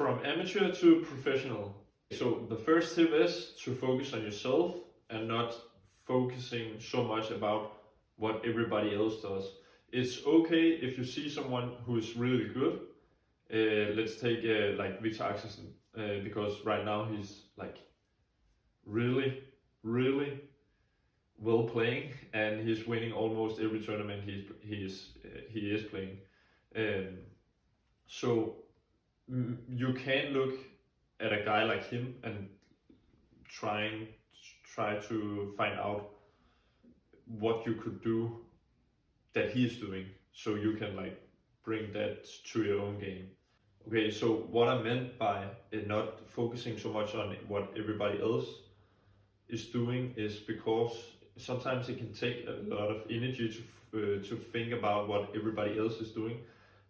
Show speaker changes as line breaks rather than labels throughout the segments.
From amateur to professional. So the first tip is to focus on yourself and not focusing so much about what everybody else does. It's okay if you see someone who is really good. Let's take like Victor Axelsen, because right now he's like really, really well playing, and he's winning almost every tournament he is playing. So you can look at a guy like him and try to find out what you could do that he's doing, so you can like bring that to your own game. Okay, so what I meant by not focusing so much on what everybody else is doing is because sometimes it can take a lot of energy to think about what everybody else is doing,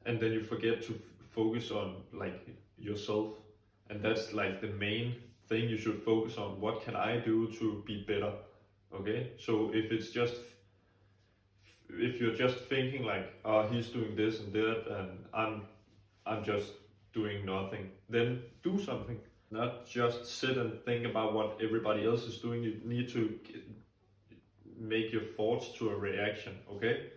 and then you forget to focus on like yourself, and that's like the main thing you should focus on. What can I do to be better? Okay, so if you're just thinking like, oh, he's doing this and that, and I'm just doing nothing, then do something. Not just sit and think about what everybody else is doing. You need to make your thoughts to a reaction, okay?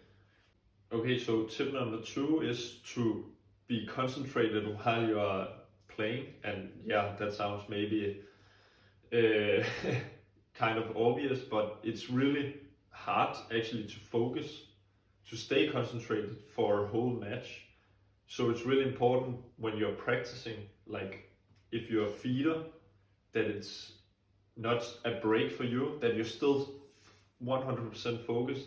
Okay, so tip number 2 is to be concentrated while you are playing. And yeah, that sounds maybe kind of obvious, but it's really hard actually to focus, to stay concentrated for a whole match. So it's really important when you're practicing, like if you're a feeder, that it's not a break for you, that you're still 100% focused.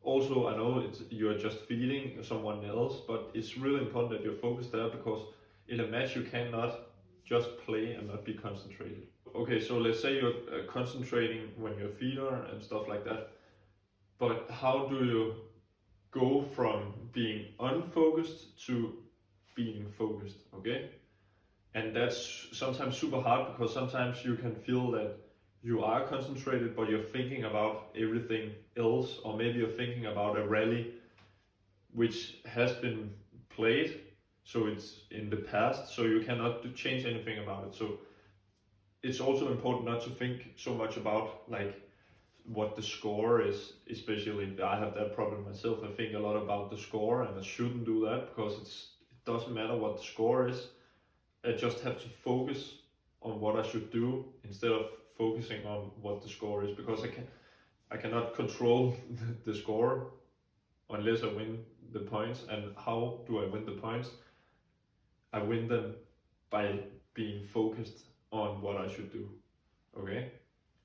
Also, I know you're just feeding someone else, but it's really important that you're focused there, because in a match you cannot just play and not be concentrated. Okay, so let's say you're concentrating when you're a feeder and stuff like that, but how do you go from being unfocused to being focused, okay? And that's sometimes super hard, because sometimes you can feel that you are concentrated, but you're thinking about everything else, or maybe you're thinking about a rally which has been played, so it's in the past, so you cannot change anything about it. So it's also important not to think so much about like what the score is. Especially I have that problem myself. I think a lot about the score, and I shouldn't do that, because it doesn't matter what the score is. I just have to focus on what I should do instead of focusing on what the score is, because I cannot control the score unless I win the points. And how do I win the points? I win them by being focused on what I should do. Okay?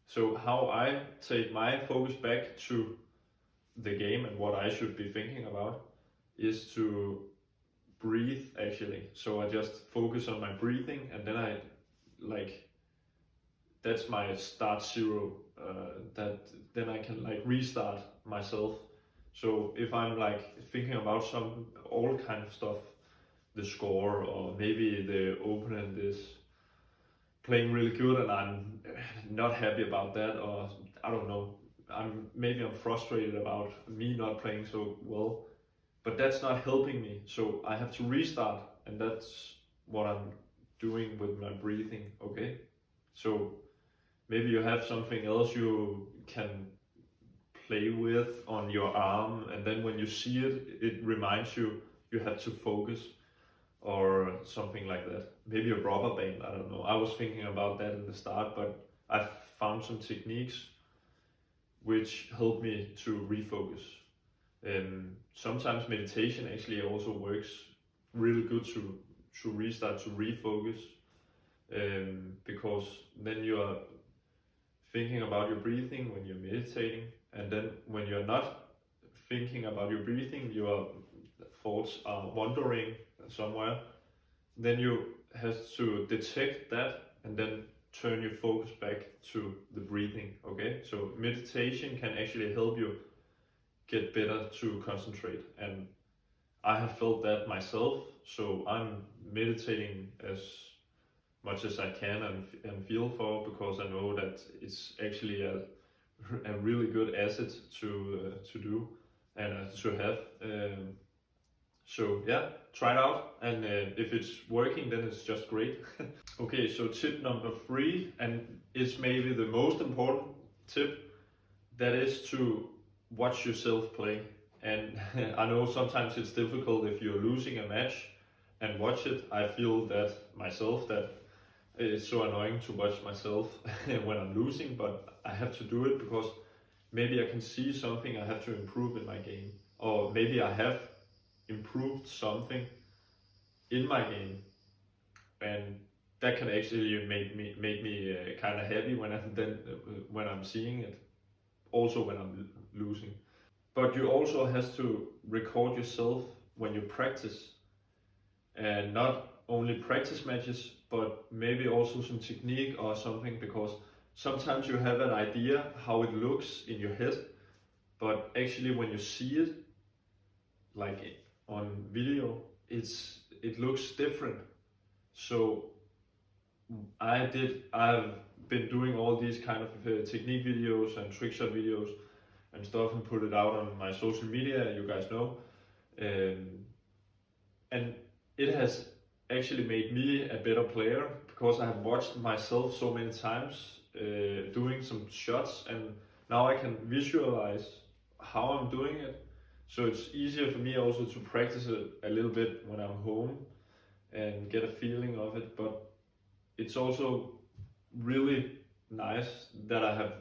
So how I take my focus back to the game and what I should be thinking about is to breathe, actually. So I just focus on my breathing, and then I like, that's my start zero, then I can like restart myself. So if I'm like thinking about all kind of stuff, the score, or maybe the opponent is playing really good and I'm not happy about that, or I don't know, I'm frustrated about me not playing so well, but that's not helping me. So I have to restart, and that's what I'm doing with my breathing, okay? So maybe you have something else you can play with on your arm, and then when you see it, it reminds you you have to focus, or something like that. Maybe a rubber band, I don't know. I was thinking about that in the start, but I've found some techniques which help me to refocus. Sometimes meditation actually also works really good to restart, to refocus, because then you are thinking about your breathing when you're meditating, and then when you're not thinking about your breathing, your thoughts are wandering somewhere, then you have to detect that and then turn your focus back to the breathing, okay? So meditation can actually help you get better to concentrate, and I have felt that myself, so I'm meditating as much as I can and feel for, because I know that it's actually a really good asset to do and to have. So yeah, try it out, and if it's working, then it's just great. Okay, so tip number 3, and it's maybe the most important tip, that is to watch yourself play. And I know sometimes it's difficult if you're losing a match and watch it. I feel that myself, that it's so annoying to watch myself when I'm losing, but I have to do it because maybe I can see something I have to improve in my game, or maybe I have improved something in my game, and that can actually make me kind of happy when I'm seeing it, also when I'm losing. But you also has to record yourself when you practice, and not only practice matches, but maybe also some technique or something, because sometimes you have an idea how it looks in your head, but actually when you see it, like on video, it looks different. So I've been doing all these kind of technique videos and trick shot videos and stuff, and put it out on my social media, you guys know. And it has actually made me a better player, because I have watched myself so many times doing some shots, and now I can visualize how I'm doing it. So it's easier for me also to practice it a little bit when I'm home and get a feeling of it. But it's also really nice that I have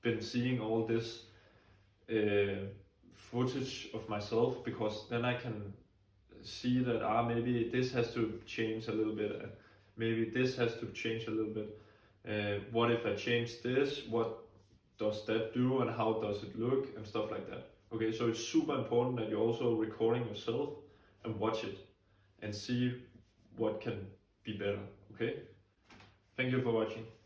been seeing all this footage of myself, because then I can see that maybe this has to change a little bit, maybe this has to change a little bit. What if I change this? What does that do, and how does it look, and stuff like that. Okay, so it's super important that you're also recording yourself and watch it and see what can be better. Okay, thank you for watching.